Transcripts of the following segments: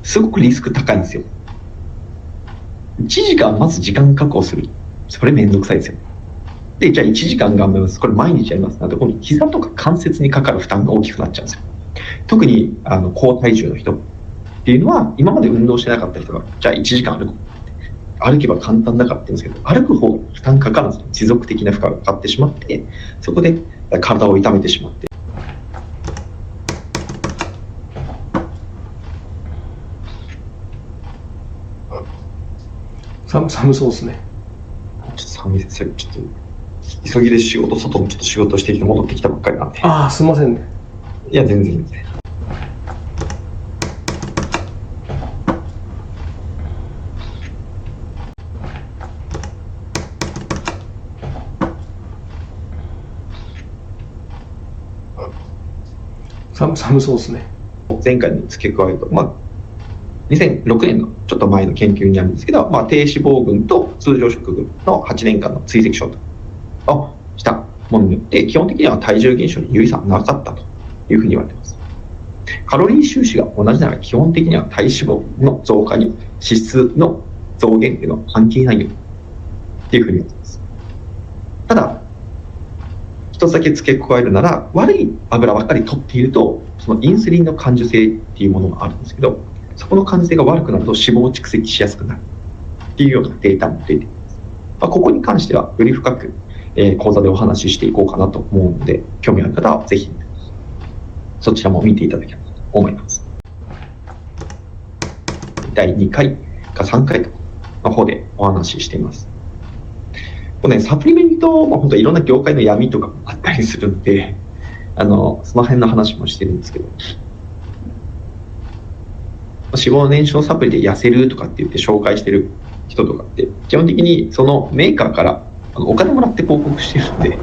すごくリスク高いんですよ。1時間まず時間確保する。それめんどくさいですよ。で、じゃあ1時間頑張ります。これ毎日やります。なんて、今度膝とか関節にかかる負担が大きくなっちゃうんですよ。特に高体重の人っていうのは、今まで運動してなかった人が、じゃあ1時間歩く。歩けば簡単だからって言うんですけど、歩く方が負担かかるんですよ。持続的な負荷がかかってしまって、そこで体を痛めてしまって。寒そうですね。ちょっと寒いですよ。ちょっと急ぎで外もちょっと仕事してきて戻ってきたばっかりなんで。ああ、すいませんね。いや、全然。寒そうですね。前回に付け加えると、2006年のちょっと前の研究になるんですけど、低脂肪群と通常食群の8年間の追跡ショートをしたものによって、基本的には体重減少に有意差はなかったというふうに言われています。カロリー収支が同じなら基本的には体脂肪の増加に脂質の増減っていうのは関係ないよっていうふうに言われています。ただ、一つだけ付け加えるなら、悪い油ばっかり取っていると、そのインスリンの感受性っていうものがあるんですけど、そこの感受性が悪くなると脂肪を蓄積しやすくなるっていうようなデータも出ています。ここに関してはより深く、講座でお話ししていこうかなと思うので、興味ある方はぜひそちらも見ていただければと思います。第2回か3回の方でお話ししています。サプリメント、本当いろんな業界の闇とかもあったりするので、その辺の話もしてるんですけど、脂肪燃焼サプリで痩せるとかって言って紹介してる人とかって、基本的にそのメーカーからお金もらって広告してるので、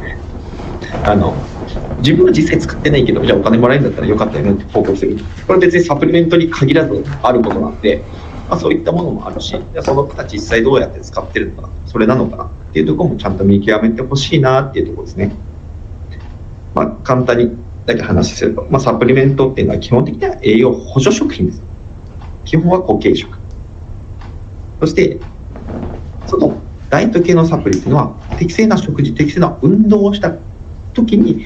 自分は実際使ってないけど、じゃあお金もらえるんだったらよかったよねって広告する。これ別にサプリメントに限らずあることなんで、そういったものもあるし、その方たち実際どうやって使ってるのかな、それなのかなっていうところもちゃんと見極めてほしいなっていうところですね。簡単にだけ話すると、サプリメントっていうのは基本的には栄養補助食品です。基本は固形食。そして、そのダイエット系のサプリっていうのは、適正な食事、適正な運動をした時に